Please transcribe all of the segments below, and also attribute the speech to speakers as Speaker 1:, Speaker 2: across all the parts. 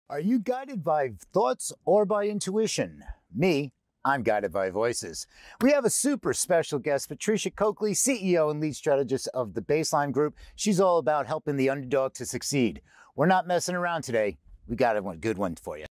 Speaker 1: Are you guided by thoughts or by intuition? Me, I'm guided by voices. We have a super special guest, Patrice Cokley, CEO and lead strategist of the Bassline Group. She's all about helping the underdog to succeed. We're not messing around today. We got a good one for you.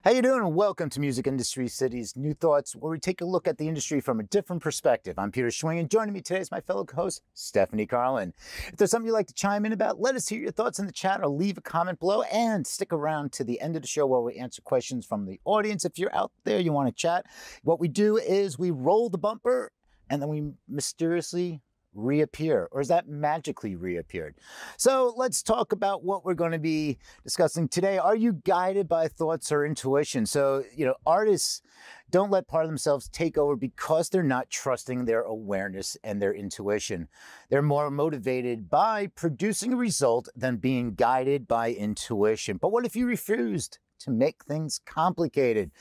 Speaker 1: How you doing? And welcome to Music Industry City's New Thoughts, where we take a look at the industry from a different perspective. I'm Peter Schwing, and joining me today is my fellow host, Stephanie Carlin. If there's something you'd like to chime in about, let us hear your thoughts in the chat or leave a comment below, and stick around to the end of the show where we answer questions from the audience. If you're out there, you want to chat, what we do is we roll the bumper, and then we mysteriously reappear, or is that magically reappeared? So let's talk about what we're going to be discussing today. Are you guided by thoughts or intuition? So, artists don't let part of themselves take over because they're not trusting their awareness and their intuition. They're more motivated by producing a result than being guided by intuition. But what if you refused to make things complicated?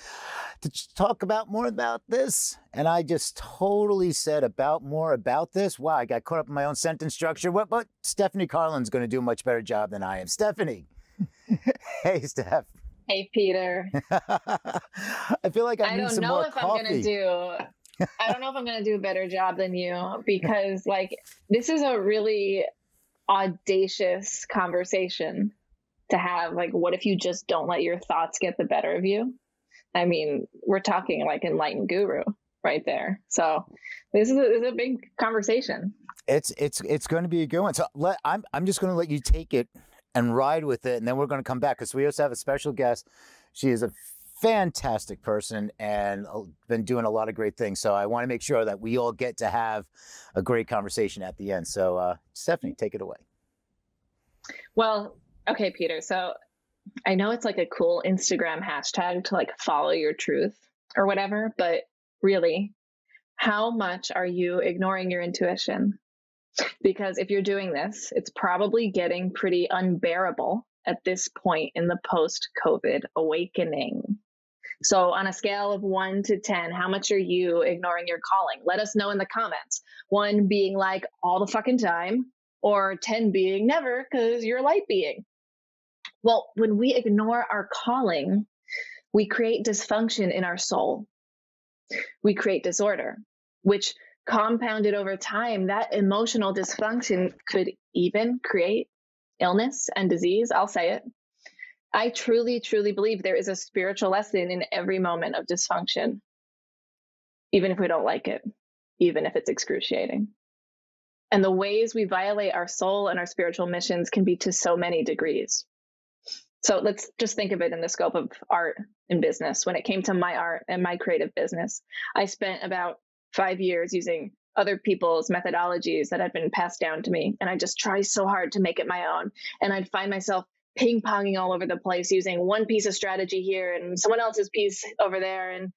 Speaker 1: To talk about more about this, and I just totally said more about this. Wow, I got caught up in my own sentence structure. But Stephanie Carlin's going to do a much better job than I am. Stephanie. Hey, Steph.
Speaker 2: Hey, Peter.
Speaker 1: I feel like I need some more coffee.
Speaker 2: I don't know if I'm going to do a better job than you, because this is a really audacious conversation to have. What if you just don't let your thoughts get the better of you? I mean, we're talking enlightened guru right there. So this is a big conversation.
Speaker 1: It's going to be a good one. So I'm just going to let you take it and ride with it, and then we're going to come back because we also have a special guest. She is a fantastic person and been doing a lot of great things. So I want to make sure that we all get to have a great conversation at the end. So Stephanie, take it away.
Speaker 2: Well, okay, Peter. So I know it's a cool Instagram hashtag to follow your truth or whatever, but really, how much are you ignoring your intuition? Because if you're doing this, it's probably getting pretty unbearable at this point in the post-COVID awakening. So on a scale of 1 to 10, how much are you ignoring your calling? Let us know in the comments. 1 being all the fucking time, or 10 being never because you're a light being. Well, when we ignore our calling, we create dysfunction in our soul. We create disorder, which compounded over time, that emotional dysfunction could even create illness and disease. I'll say it. I truly, truly believe there is a spiritual lesson in every moment of dysfunction, even if we don't like it, even if it's excruciating. And the ways we violate our soul and our spiritual missions can be to so many degrees. So let's just think of it in the scope of art and business. When it came to my art and my creative business, I spent about 5 years using other people's methodologies that had been passed down to me. And I just tried so hard to make it my own. And I'd find myself ping-ponging all over the place, using one piece of strategy here and someone else's piece over there. And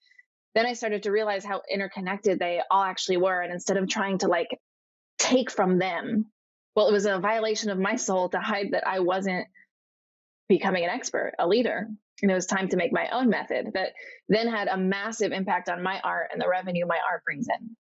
Speaker 2: then I started to realize how interconnected they all actually were. And instead of trying to take from them, well, it was a violation of my soul to hide that I wasn't becoming an expert, a leader. And it was time to make my own method that then had a massive impact on my art and the revenue my art brings in.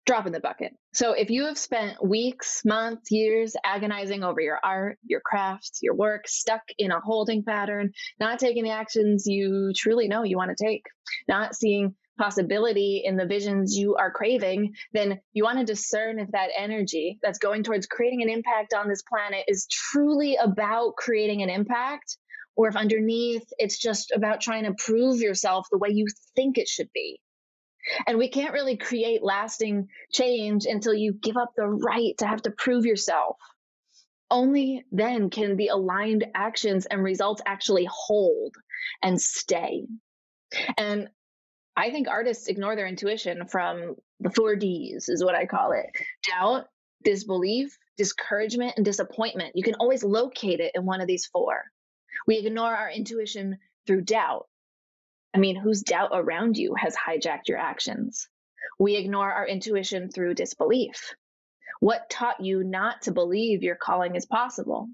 Speaker 2: Drop in the bucket. So if you have spent weeks, months, years agonizing over your art, your craft, your work, stuck in a holding pattern, not taking the actions you truly know you want to take, not seeing possibility in the visions you are craving, then you want to discern if that energy that's going towards creating an impact on this planet is truly about creating an impact, or if underneath it's just about trying to prove yourself the way you think it should be. And we can't really create lasting change until you give up the right to have to prove yourself. Only then can the aligned actions and results actually hold and stay. And I think artists ignore their intuition from the 4 Ds, is what I call it. Doubt, disbelief, discouragement, and disappointment. You can always locate it in one of these 4. We ignore our intuition through doubt. I mean, whose doubt around you has hijacked your actions? We ignore our intuition through disbelief. What taught you not to believe your calling is possible?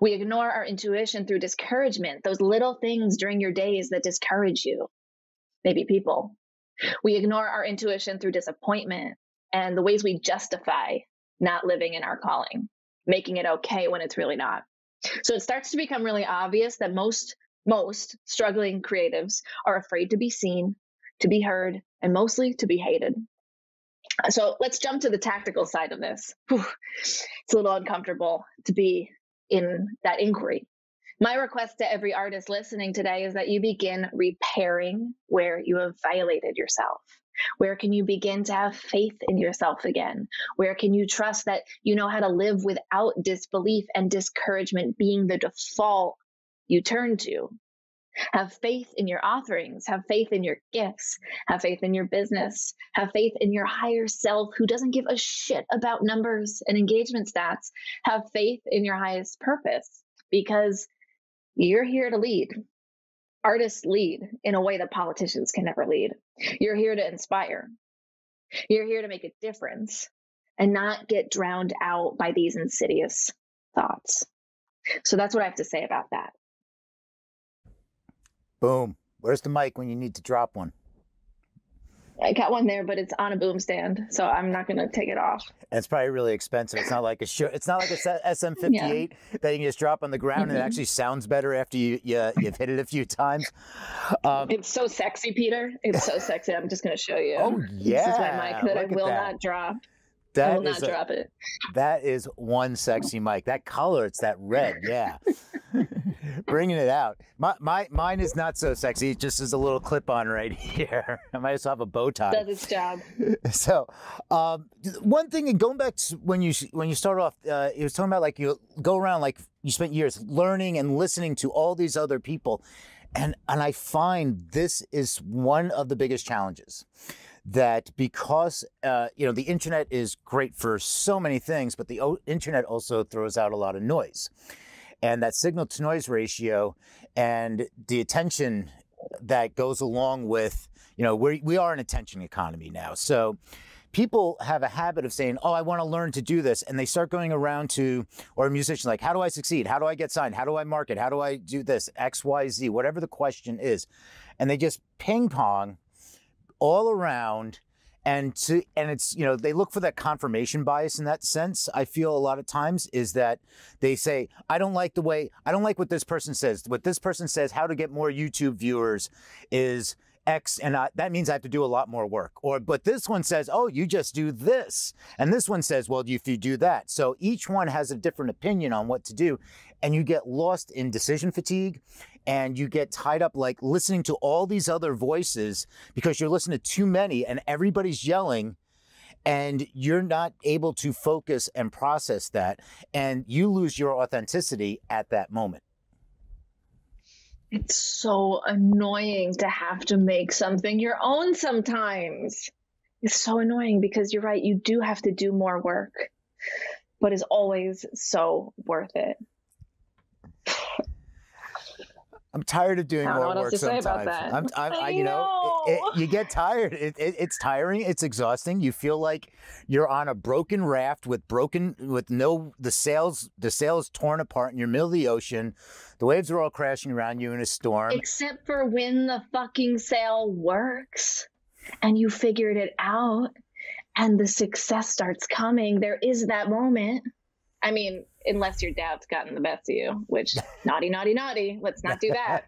Speaker 2: We ignore our intuition through discouragement, those little things during your days that discourage you. Maybe people, We ignore our intuition through disappointment and the ways we justify not living in our calling, making it okay when it's really not. So it starts to become really obvious that most struggling creatives are afraid to be seen, to be heard, and mostly to be hated. So let's jump to the tactical side of this. Whew. It's a little uncomfortable to be in that inquiry. My request to every artist listening today is that you begin repairing where you have violated yourself. Where can you begin to have faith in yourself again? Where can you trust that you know how to live without disbelief and discouragement being the default you turn to? Have faith in your offerings, have faith in your gifts, have faith in your business, have faith in your higher self who doesn't give a shit about numbers and engagement stats. Have faith in your highest purpose because you're here to lead. Artists lead in a way that politicians can never lead. You're here to inspire. You're here to make a difference and not get drowned out by these insidious thoughts. So that's what I have to say about that.
Speaker 1: Boom. Where's the mic when you need to drop one?
Speaker 2: I got one there, but it's on a boom stand, so I'm not going to take it off.
Speaker 1: It's probably really expensive. It's not like a SM58 that you can just drop on the ground and it actually sounds better after you've hit it a few times.
Speaker 2: It's so sexy, Peter. It's so sexy. I'm just going to show you.
Speaker 1: Oh, yeah.
Speaker 2: This is my mic that I will not drop. I will not drop it.
Speaker 1: That is one sexy mic. That color, it's that red. Yeah. Bringing it out. Mine is not so sexy. It just is a little clip on right here. I might as well have a bow tie.
Speaker 2: Does its job.
Speaker 1: So, one thing, and going back to when you start off, it was talking about like you go around, like you spent years learning and listening to all these other people, and I find this is one of the biggest challenges. That because, the internet is great for so many things, but the internet also throws out a lot of noise. And that signal to noise ratio and the attention that goes along with, we are an attention economy now. So people have a habit of saying, oh, I want to learn to do this. And they start going around to, or a musician, like, how do I succeed? How do I get signed? How do I market? How do I do this? X, Y, Z, whatever the question is. And they just ping pong all around, and it's, they look for that confirmation bias in that sense. I feel a lot of times is that they say, I don't like what this person says. What this person says, how to get more YouTube viewers is X, and that means I have to do a lot more work. But this one says, oh, you just do this. And this one says, well, if you do that. So each one has a different opinion on what to do. And you get lost in decision fatigue, and you get tied up like listening to all these other voices because you're listening to too many and everybody's yelling, and you're not able to focus and process that, and you lose your authenticity at that moment.
Speaker 2: It's so annoying to have to make something your own sometimes. It's so annoying because you're right, you do have to do more work, but it's always so worth it.
Speaker 1: I'm tired of doing more work sometimes. You get tired. It's tiring. It's exhausting. You feel like you're on a broken raft with the sails torn apart in your middle of the ocean. The waves are all crashing around you in a storm.
Speaker 2: Except for when the fucking sail works and you figured it out and the success starts coming. There is that moment. I mean, unless your doubt's gotten the best of you, which naughty. Let's not do that.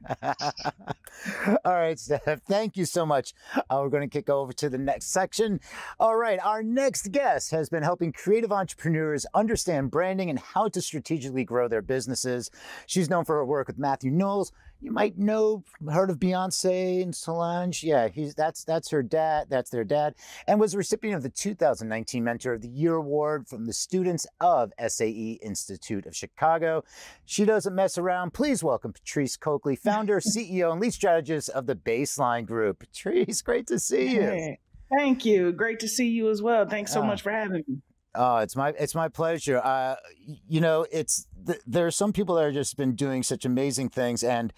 Speaker 1: All right, Steph, thank you so much. We're going to kick over to the next section. All right, our next guest has been helping creative entrepreneurs understand branding and how to strategically grow their businesses. She's known for her work with Mathew Knowles. You might heard of Beyoncé and Solange. Yeah, that's her dad. That's their dad, and was a recipient of the 2019 Mentor of the Year Award from the students of SAE Institute of Chicago. She doesn't mess around. Please welcome Patrice Cokley, founder, CEO, and lead strategist of the Bassline Group. Patrice, great to see you.
Speaker 3: Hey, thank you. Great to see you as well. Thanks so much for having me.
Speaker 1: Oh, it's my pleasure. There are some people that have just been doing such amazing things, and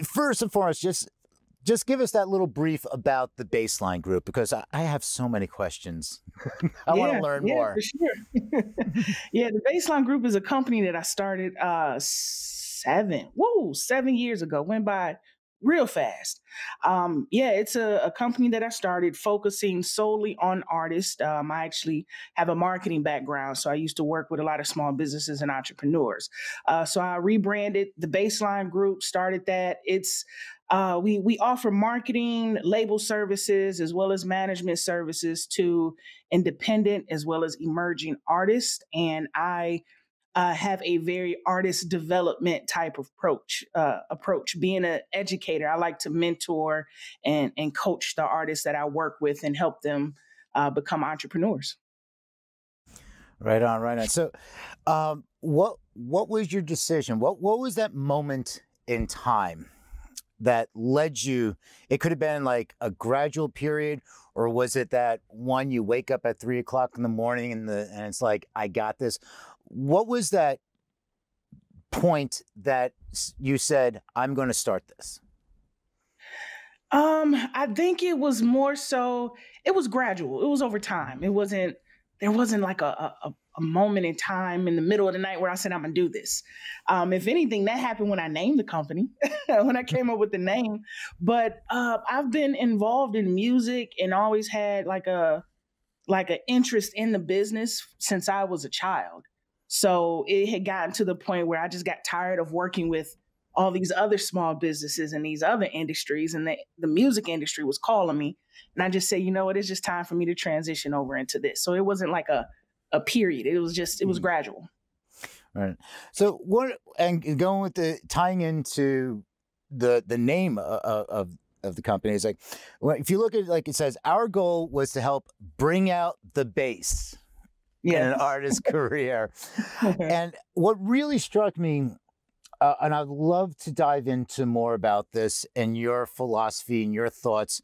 Speaker 1: first and foremost, just give us that little brief about the Bassline Group, because I have so many questions. I want to learn more.
Speaker 3: For sure. Yeah, the Bassline Group is a company that I started 7 years ago. Went by real fast. It's a company that I started focusing solely on artists. I actually have a marketing background, so I used to work with a lot of small businesses and entrepreneurs. So I rebranded the Bassline Group, started that. We offer marketing, label services, as well as management services to independent as well as emerging artists. And I have a very artist development type of approach. Being an educator, I like to mentor and coach the artists that I work with and help them become entrepreneurs.
Speaker 1: Right on, right on. So, what was your decision? What was that moment in time that led you? It could have been like a gradual period, or was it that one you wake up at 3 o'clock in the morning and it's like, I got this? What was that point that you said, I'm going to start this?
Speaker 3: I think it was more so, it was gradual. It was over time. There wasn't like a moment in time in the middle of the night where I said, I'm going to do this. If anything, that happened when I named the company, when I came up with the name. But I've been involved in music and always had like an interest in the business since I was a child. So it had gotten to the point where I just got tired of working with all these other small businesses and these other industries, and the music industry was calling me. And I just said, you know what, it's just time for me to transition over into this. So it wasn't like a period. It was gradual.
Speaker 1: Right. So and going with tying into the name of the company is like, if you look at it, like it says, our goal was to help bring out the bass in an artist's career. And what really struck me, and I'd love to dive into more about this and your philosophy and your thoughts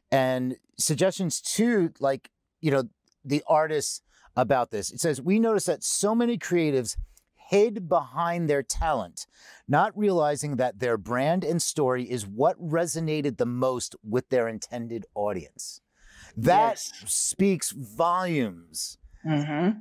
Speaker 1: and suggestions to, like, the artists about this. It says, we noticed that so many creatives hid behind their talent, not realizing that their brand and story is what resonated the most with their intended audience. That speaks volumes.
Speaker 3: Mm-hmm.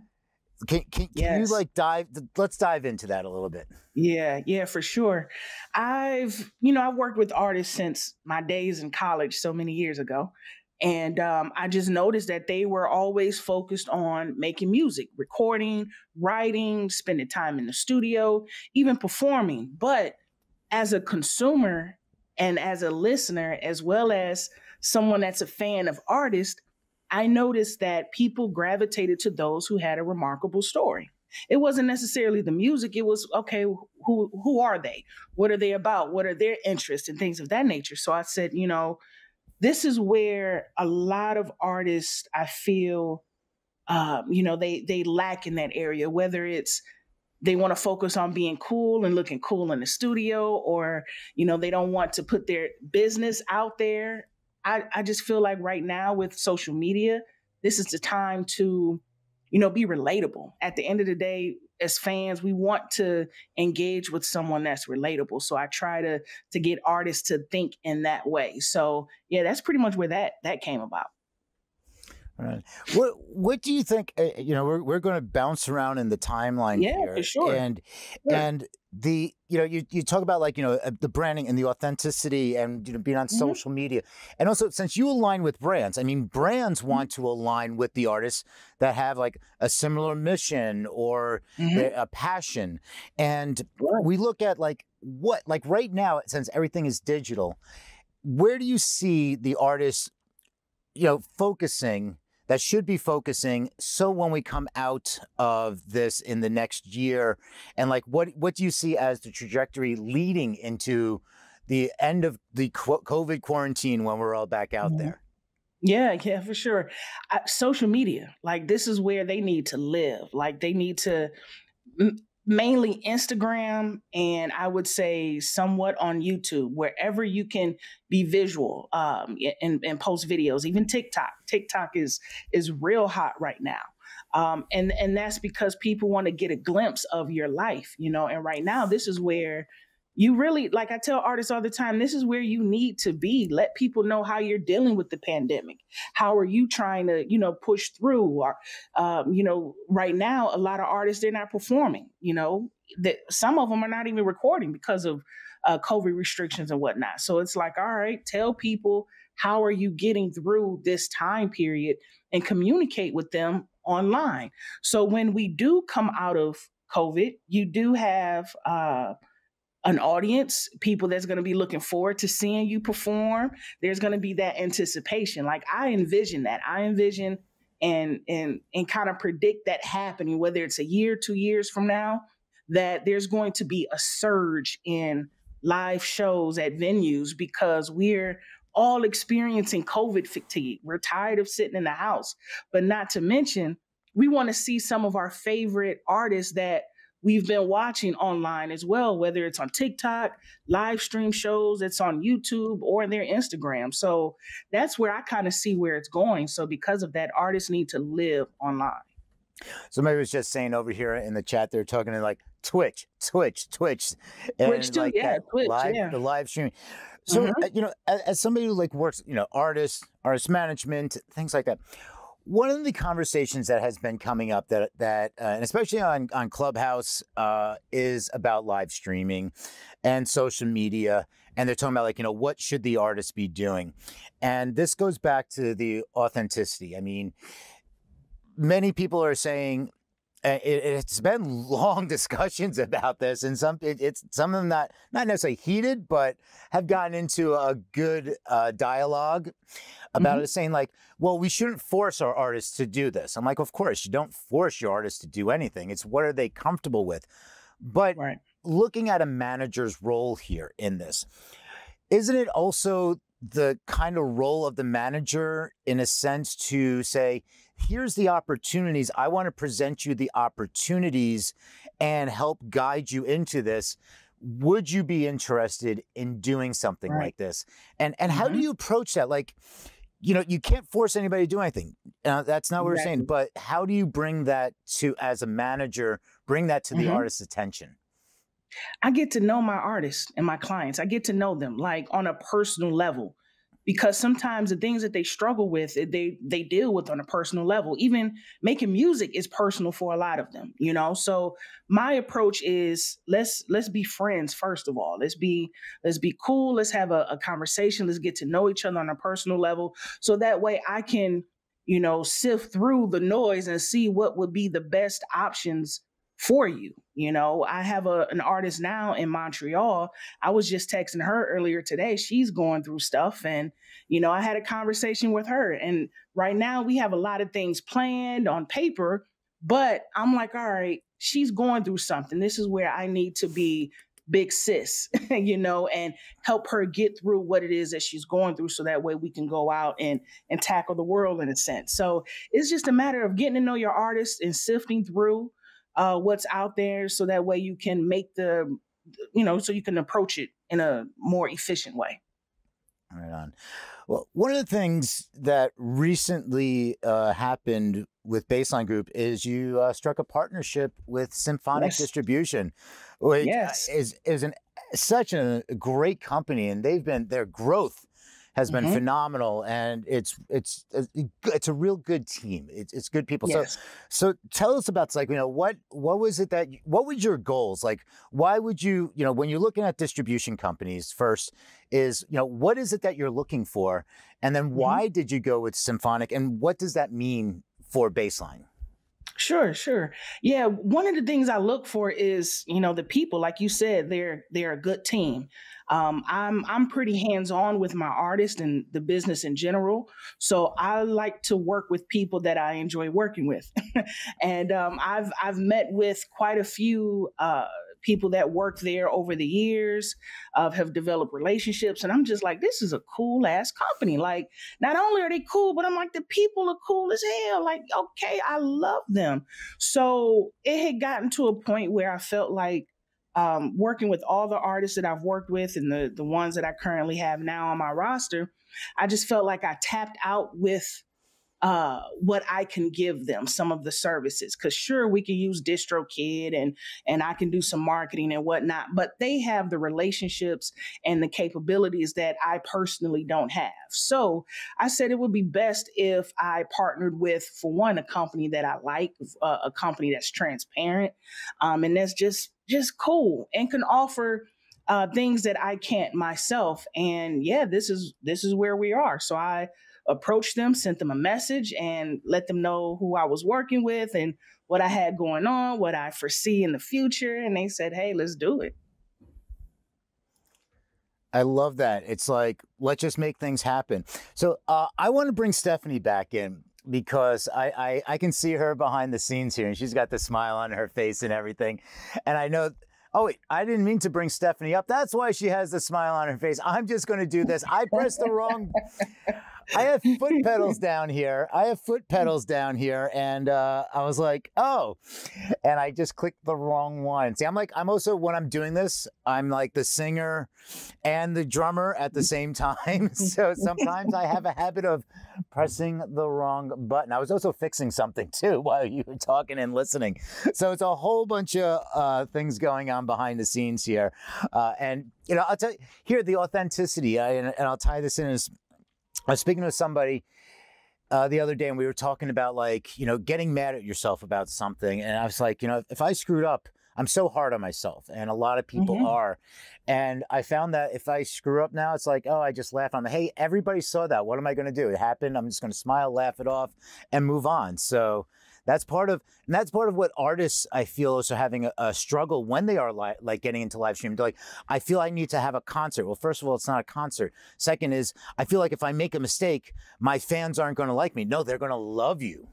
Speaker 1: Can you let's dive into that a little bit.
Speaker 3: Yeah, for sure. I've worked with artists since my days in college so many years ago. And I just noticed that they were always focused on making music, recording, writing, spending time in the studio, even performing. But as a consumer and as a listener, as well as someone that's a fan of artists, I noticed that people gravitated to those who had a remarkable story. It wasn't necessarily the music. It was, okay, who are they? What are they about? What are their interests and things of that nature? So I said, this is where a lot of artists, I feel, they lack in that area, whether it's they want to focus on being cool and looking cool in the studio, or, they don't want to put their business out there. I just feel like right now with social media, this is the time to, be relatable. At the end of the day, as fans, we want to engage with someone that's relatable. So I try to get artists to think in that way. So yeah, that's pretty much where that came about.
Speaker 1: All right. What do you think? We're going to bounce around in the timeline here.
Speaker 3: Yeah, for sure.
Speaker 1: And the you talk about the branding and the authenticity and being on social media, and also since you align with brands, I mean brands want to align with the artists that have like a similar mission or a passion, and we look at right now, since everything is digital, where do you see the artists focusing? That should be focusing, so when we come out of this in the next year, and what do you see as the trajectory leading into the end of the COVID quarantine when we're all back out there?
Speaker 3: Yeah, for sure. Social media, this is where they need to live. They need to mainly Instagram, and I would say somewhat on YouTube, wherever you can be visual and post videos. Even TikTok. TikTok is real hot right now. And that's because people want to get a glimpse of your life, and right now this is where you really, I tell artists all the time, this is where you need to be. Let people know how you're dealing with the pandemic. How are you trying to, push through? Or, right now, a lot of artists, they're not performing, that some of them are not even recording because of COVID restrictions and whatnot. So it's like, all right, tell people, how are you getting through this time period, and communicate with them online. So when we do come out of COVID, you do have an audience, people that's going to be looking forward to seeing you perform. There's going to be that anticipation. Like I envision that. I envision and kind of predict that happening, whether it's a year, 2 years from now, that there's going to be a surge in live shows at venues because we're all experiencing COVID fatigue. We're tired of sitting in the house, but not to mention, we want to see some of our favorite artists that we've been watching online as well, whether it's on TikTok, live stream shows, it's on YouTube or their Instagram. So that's where I kind of see where it's going. So because of that, artists need to live online.
Speaker 1: Somebody was just saying over here in the chat, they're talking to like Twitch.
Speaker 3: Twitch too,
Speaker 1: like
Speaker 3: yeah, Twitch,
Speaker 1: the live streaming. So, you know, as somebody who like works, you know, artist management, things like that. One of the conversations that has been coming up that and especially on Clubhouse is about live streaming and social media. And they're talking about like, you know, what should the artist be doing? And this goes back to the authenticity. I mean, many people are saying it's been long discussions about this, and some of them not necessarily heated, but have gotten into a good dialogue about it, saying like, well, we shouldn't force our artists to do this. I'm like, of course, you don't force your artists to do anything. It's what are they comfortable with? But looking at a manager's role here in this, isn't it also the kind of role of the manager in a sense to say, here's the opportunities. I want to present you the opportunities and help guide you into this. Would you be interested in doing something like this? And how do you approach that? Like, you know, you can't force anybody to do anything. That's not what we're saying. But how do you bring that to, as a manager, bring that to the artist's attention?
Speaker 3: I get to know my artists and my clients. I get to know them like on a personal level, because sometimes the things that they struggle with, they deal with on a personal level. Even making music is personal for a lot of them, you know? So my approach is let's be friends, first of all. Let's be cool. Let's have a conversation. Let's get to know each other on a personal level. So that way I can, you know, sift through the noise and see what would be the best options for you. You know, I have an artist now in Montreal. I was just texting her earlier today. She's going through stuff. And, you know, I had a conversation with her. And right now we have a lot of things planned on paper, but I'm like, all right, she's going through something. This is where I need to be big sis, you know, and help her get through what it is that she's going through. So that way we can go out and tackle the world in a sense. So it's just a matter of getting to know your artist and sifting through what's out there, so that way you can make so you can approach it in a more efficient way.
Speaker 1: Right on. Well, one of the things that recently happened with Bassline Group is you struck a partnership with Symphonic Distribution, which is such a great company, and their growth has been phenomenal, and it's a real good team. It's good people. So tell us about, like, you know, what was it that, what was your goals? Like, why would you, you know, when you're looking at distribution companies, first is, you know, what is it that you're looking for? And then why did you go with Symphonic, and what does that mean for Bassline?
Speaker 3: Sure. Yeah. One of the things I look for is, you know, the people, like you said, they're a good team. I'm pretty hands-on with my artist and the business in general. So I like to work with people that I enjoy working with. And I've met with quite a few people that work there over the years, have developed relationships. And I'm just like, this is a cool ass company. Like, not only are they cool, but I'm like, the people are cool as hell. Like, okay, I love them. So it had gotten to a point where I felt like working with all the artists that I've worked with and the ones that I currently have now on my roster, I just felt like I tapped out with what I can give them, some of the services. Because sure, we can use DistroKid and I can do some marketing and whatnot, but they have the relationships and the capabilities that I personally don't have. So I said it would be best if I partnered with, for one, a company that I like, a company that's transparent, and that's just cool and can offer things that I can't myself. And yeah, this is where we are. So I approached them, sent them a message, and let them know who I was working with and what I had going on, what I foresee in the future. And they said, hey, let's do it.
Speaker 1: I love that. It's like, let's just make things happen. So I want to bring Stephanie back in because I can see her behind the scenes here, and she's got the smile on her face and everything. And I know, oh, wait, I didn't mean to bring Stephanie up. That's why she has the smile on her face. I'm just going to do this. I pressed the wrong... I have foot pedals down here. And I was like, oh, and I just clicked the wrong one. See, I'm also, when I'm doing this, I'm like the singer and the drummer at the same time. So sometimes I have a habit of pressing the wrong button. I was also fixing something too while you were talking and listening. So it's a whole bunch of things going on behind the scenes here. And, you know, I'll tell you here, the authenticity, and I'll tie this in as, I was speaking to somebody the other day, and we were talking about, like, you know, getting mad at yourself about something. And I was like, you know, if I screwed up, I'm so hard on myself, and a lot of people are. And I found that if I screw up now, it's like, oh, I just laugh on the, hey, everybody saw that. What am I going to do? It happened. I'm just going to smile, laugh it off, and move on. So that's part of what artists, I feel, also having a struggle when they are like getting into live stream. They're like, I feel I need to have a concert. Well, first of all, it's not a concert. Second is, I feel like if I make a mistake, my fans aren't going to like me. No, they're going to love you.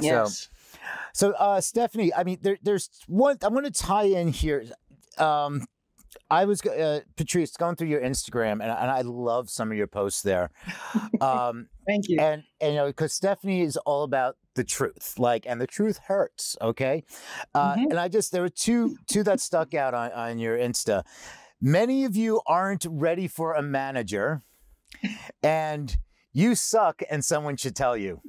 Speaker 3: Yes.
Speaker 1: So Stephanie, I mean, there's one, I want to tie in here. I was, Patrice, going through your Instagram, and I love some of your posts there.
Speaker 3: Thank you.
Speaker 1: And you know, because Stephanie is all about the truth, like, and the truth hurts, okay? And there were two that stuck out on your Insta. Many of you aren't ready for a manager, and you suck, and someone should tell you.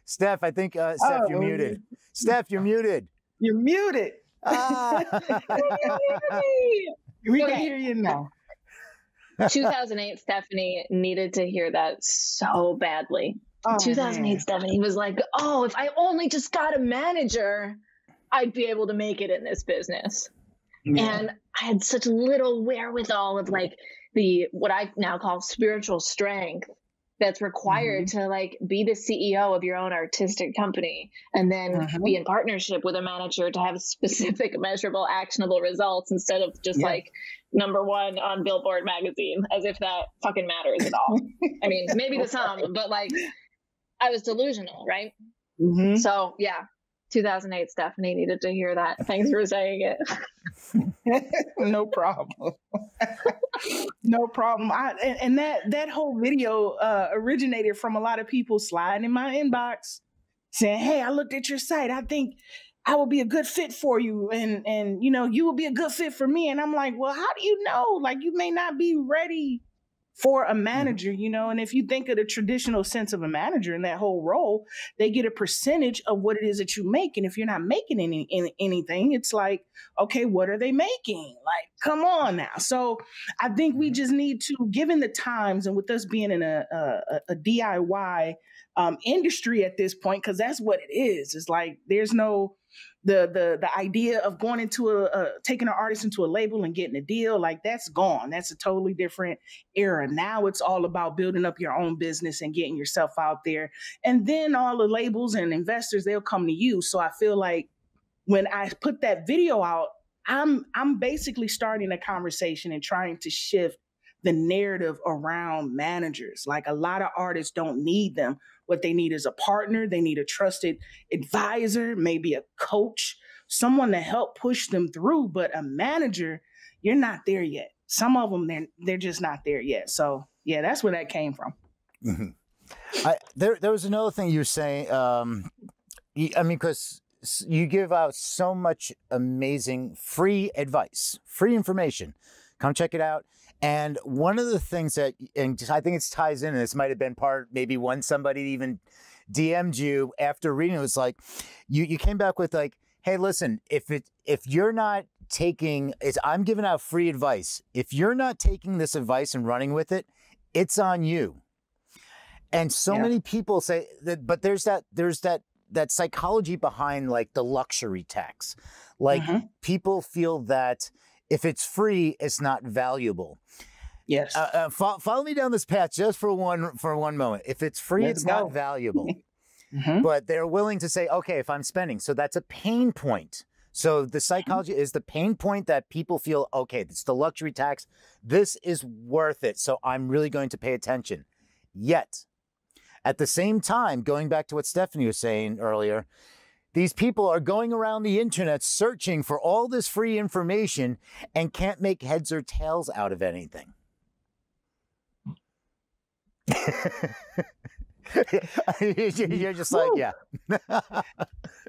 Speaker 1: Steph, I think, Steph, you're muted. Steph, you're muted.
Speaker 3: You're muted. We can hear you now.
Speaker 2: 2008 Stephanie needed to hear that so badly. 2008 man. Stephanie was like, oh, if I only just got a manager, I'd be able to make it in this business. Yeah. And I had such little wherewithal of, like, what I now call spiritual strength that's required to, like, be the CEO of your own artistic company, and then be in partnership with a manager to have specific, measurable, actionable results instead of just like #1 on Billboard magazine, as if that fucking matters at all. I mean, maybe to some, but, like, I was delusional, right? So yeah, 2008 Stephanie needed to hear that. Thanks for saying it.
Speaker 3: No problem. No problem. And that whole video originated from a lot of people sliding in my inbox saying, hey, I looked at your site. I think I will be a good fit for you. And you know, you will be a good fit for me. And I'm like, well, how do you know? Like, you may not be ready for a manager, you know? And if you think of the traditional sense of a manager in that whole role, they get a percentage of what it is that you make. And if you're not making anything, it's like, okay, what are they making? Like, come on now. So I think we just need to, given the times, and with us being in a DIY industry at this point, because that's what it is. It's like, there's no, the idea of going into taking an artist into a label and getting a deal, like, that's gone. That's a totally different era. Now it's all about building up your own business and getting yourself out there. And then all the labels and investors, they'll come to you. So I feel like when I put that video out, I'm basically starting a conversation and trying to shift the narrative around managers. Like, a lot of artists don't need them. What they need is a partner. They need a trusted advisor, maybe a coach, someone to help push them through. But a manager, you're not there yet. Some of them, they're just not there yet. So yeah, that's where that came from.
Speaker 1: There was another thing you were saying. I mean, because you give out so much amazing free advice, free information. Come check it out. And one of the things that, and I think it ties in, and this might have been part, maybe when somebody even DM'd you after reading it, was like, you came back with, like, hey, listen, if you're not taking, I'm giving out free advice. If you're not taking this advice and running with it, it's on you. And so many people say that, but there's that that psychology behind like the luxury tax. Like people feel that if it's free, it's not valuable.
Speaker 3: Yes.
Speaker 1: Follow me down this path just for one moment. If it's free, it's not valuable. But they're willing to say, okay, if I'm spending, so that's a pain point. So the psychology is the pain point that people feel, okay, it's the luxury tax. This is worth it. So I'm really going to pay attention. Yet, at the same time, going back to what Stephanie was saying earlier, these people are going around the internet searching for all this free information and can't make heads or tails out of anything. You're just like, yeah.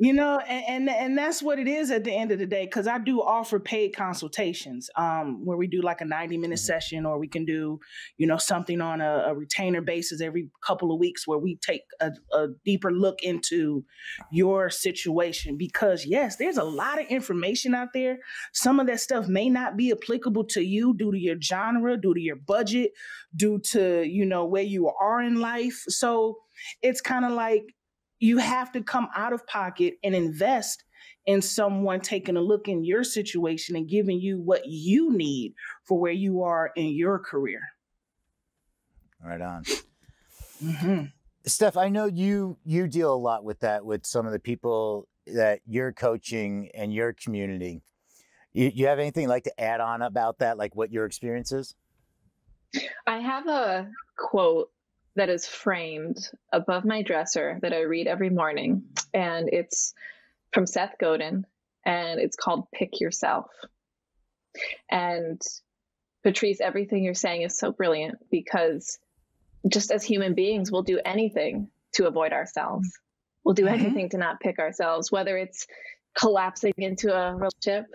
Speaker 3: You know, and that's what it is at the end of the day, because I do offer paid consultations where we do like a 90-minute session, or we can do, you know, something on a retainer basis every couple of weeks where we take a deeper look into your situation. Because yes, there's a lot of information out there. Some of that stuff may not be applicable to you due to your genre, due to your budget, due to, you know, where you are in life. So it's kind of like you have to come out of pocket and invest in someone taking a look in your situation and giving you what you need for where you are in your career.
Speaker 1: Right on. Steph, I know you deal a lot with that, with some of the people that you're coaching and your community. You have anything like to add on about that, like what your experience is?
Speaker 2: I have a quote that is framed above my dresser that I read every morning. And it's from Seth Godin, and it's called Pick Yourself. And Patrice, everything you're saying is so brilliant, because just as human beings, we'll do anything to avoid ourselves. We'll do anything to not pick ourselves, whether it's collapsing into a relationship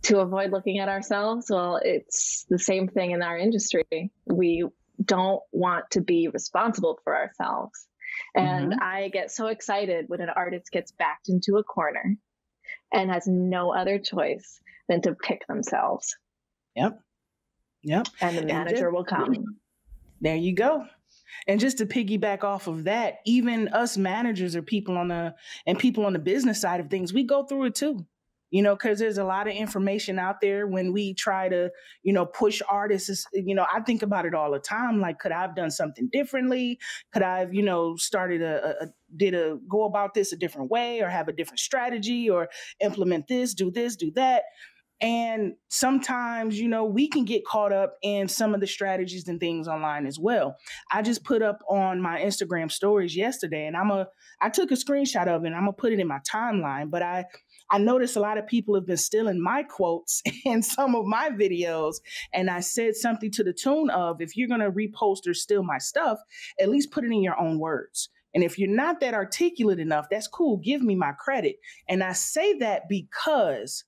Speaker 2: to avoid looking at ourselves. Well, it's the same thing in our industry. We don't want to be responsible for ourselves. And I get so excited when an artist gets backed into a corner and has no other choice than to pick themselves. Yep. And the manager will come.
Speaker 3: There you go. And just to piggyback off of that, even us managers or people on the business side of things, we go through it too. You know, because there's a lot of information out there when we try to, you know, push artists. You know, I think about it all the time. Like, could I have done something differently? Could I have, you know, go about this a different way, or have a different strategy, or implement this, do that? And sometimes, you know, we can get caught up in some of the strategies and things online as well. I just put up on my Instagram stories yesterday, and I took a screenshot of it, and I'm gonna put it in my timeline. But I noticed a lot of people have been stealing my quotes in some of my videos. And I said something to the tune of, if you're going to repost or steal my stuff, at least put it in your own words. And if you're not that articulate enough, that's cool. Give me my credit. And I say that because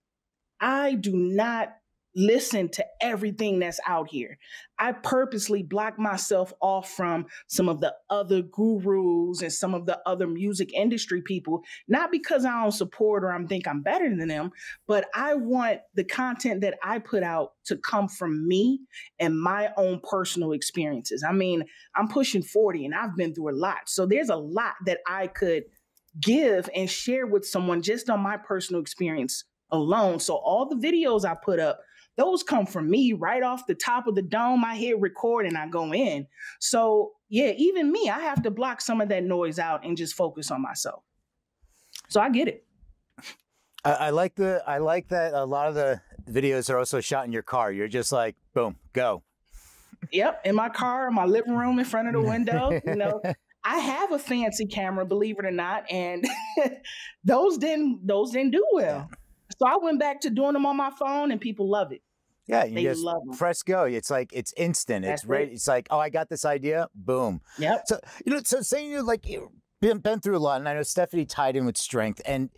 Speaker 3: I do not listen to everything that's out here. I purposely block myself off from some of the other gurus and some of the other music industry people, not because I don't support or I think I'm better than them, but I want the content that I put out to come from me and my own personal experiences. I mean, I'm pushing 40 and I've been through a lot. So there's a lot that I could give and share with someone just on my personal experience alone. So all the videos I put up, those come from me right off the top of the dome. I hit record and I go in. So yeah, even me, I have to block some of that noise out and just focus on myself. So I get it.
Speaker 1: I like that a lot of the videos are also shot in your car. You're just like, boom, go.
Speaker 3: Yep, in my car, in my living room, in front of the window. You know, I have a fancy camera, believe it or not, and those didn't do well. So I went back to doing them on my phone, and people love it.
Speaker 1: Yeah, you just press go. It's like, it's instant. It's right. It's like, oh, I got this idea. Boom.
Speaker 3: Yep.
Speaker 1: So, you know, so saying you're like, you've been through a lot, and I know Stephanie tied in with strength. And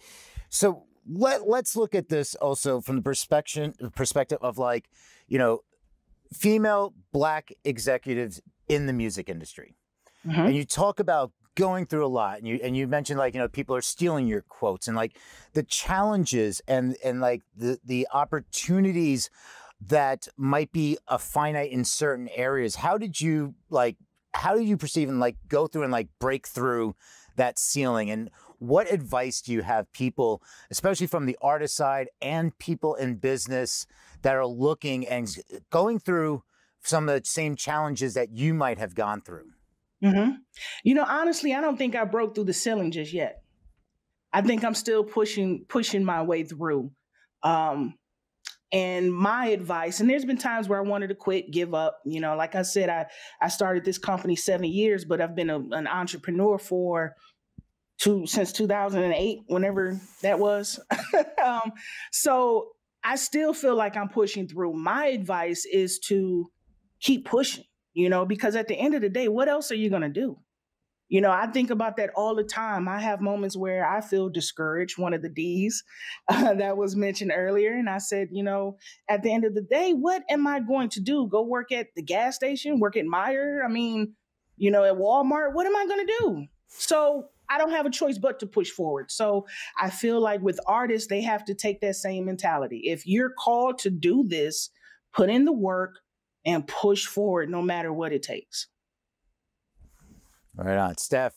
Speaker 1: so let's look at this also from the perspective of, like, you know, female Black executives in the music industry. And you talk about going through a lot, and you mentioned, like, you know, people are stealing your quotes, and like the challenges and like the opportunities that might be a finite in certain areas. How did you perceive and like go through and like break through that ceiling? And what advice do you have people, especially from the artist side and people in business that are looking and going through some of the same challenges that you might have gone through?
Speaker 3: Mm-hmm. You know, honestly, I don't think I broke through the ceiling just yet. I think I'm still pushing my way through. And my advice, and there's been times where I wanted to quit, give up. You know, like I said, I started this company 7 years, but I've been an entrepreneur since 2008, whenever that was. So I still feel like I'm pushing through. My advice is to keep pushing, you know, because at the end of the day, what else are you going to do? You know, I think about that all the time. I have moments where I feel discouraged, one of the D's that was mentioned earlier. And I said, you know, at the end of the day, what am I going to do? Go work at the gas station, work at Meijer? I mean, you know, at Walmart, what am I going to do? So I don't have a choice but to push forward. So I feel like with artists, they have to take that same mentality. If you're called to do this, put in the work and push forward no matter what it takes.
Speaker 1: Right on, Steph.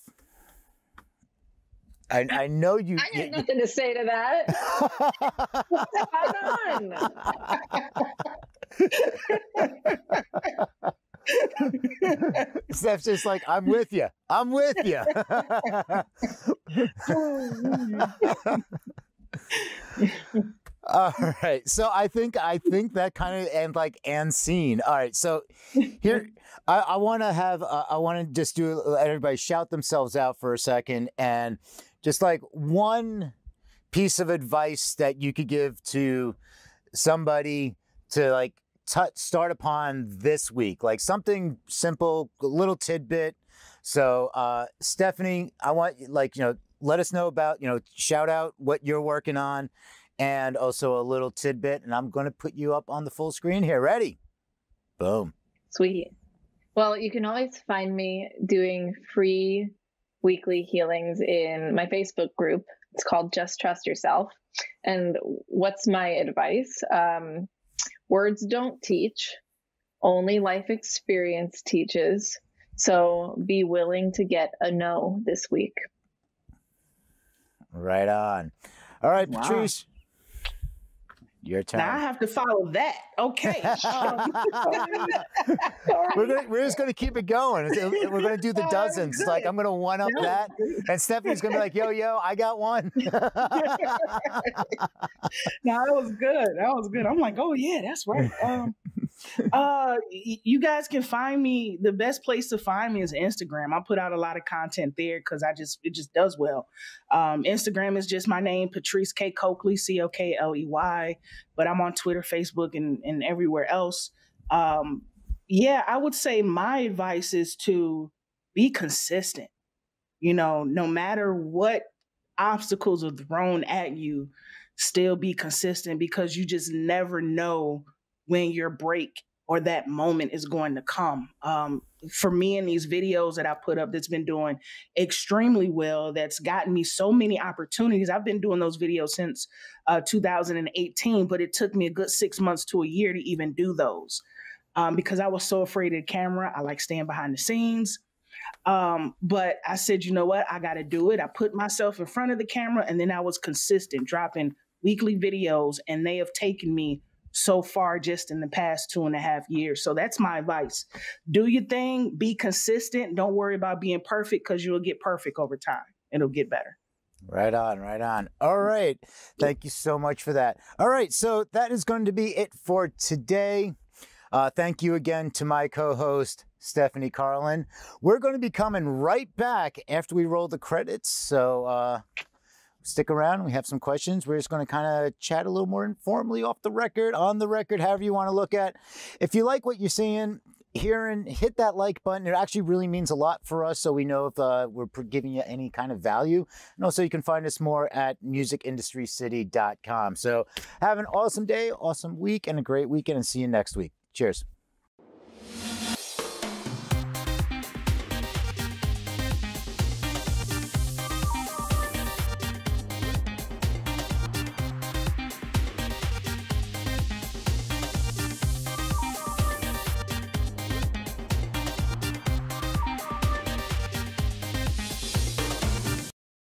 Speaker 1: I know you.
Speaker 2: I had nothing to say to that. Hold on.
Speaker 1: Steph's just like, I'm with you. I'm with you. All right. So I think that kind of and scene. All right. So here, I want to just let everybody shout themselves out for a second, and just like one piece of advice that you could give to somebody to like start upon this week, like something simple, a little tidbit. So Stephanie, I want let us know about, shout out what you're working on, and also a little tidbit, and I'm going to put you up on the full screen here. Ready? Boom.
Speaker 2: Sweet. Well, you can always find me doing free weekly healings in my Facebook group. It's called Just Trust Yourself. And what's my advice? Words don't teach, only life experience teaches. So be willing to get a no this week.
Speaker 1: Right on. All right, wow. Patrice. Your turn.
Speaker 3: Now I have to follow that. Okay.
Speaker 1: We're just going to keep it going. We're going to do the dozens. Like, I'm going to one up that. And Stephanie's going to be like, yo, I got one.
Speaker 3: No, that was good. I'm like, oh, yeah, that's right. You guys can find me. The best place to find me is Instagram. I put out a lot of content there because it just does well. Instagram is just my name, Patrice K. Cokley, Cokley. But I'm on Twitter, Facebook, and everywhere else. I would say my advice is to be consistent. You know, no matter what obstacles are thrown at you, still be consistent, because you just never know when your break or that moment is going to come. For me, in these videos that I put up that's been doing extremely well, that's gotten me so many opportunities. I've been doing those videos since 2018, but it took me a good 6 months to a year to even do those because I was so afraid of the camera. I like staying behind the scenes. But I said, you know what? I got to do it. I put myself in front of the camera, and then I was consistent, dropping weekly videos, and they have taken me so far just in the past 2.5 years. So that's my advice. Do your thing, be consistent. Don't worry about being perfect, because you'll get perfect over time. It'll get better.
Speaker 1: Right on, right on. All right. Thank you so much for that. All right. So that is going to be it for today. Thank you again to my co-host, Stephanie Carlin. We're going to be coming right back after we roll the credits. So stick around. We have some questions. We're just going to kind of chat a little more informally, off the record, on the record, however you want to look at. If you like what you're seeing, hearing, hit that like button. It actually really means a lot for us, so we know if we're giving you any kind of value. And also you can find us more at musicindustrycity.com. So have an awesome day, awesome week, and a great weekend, and see you next week. Cheers.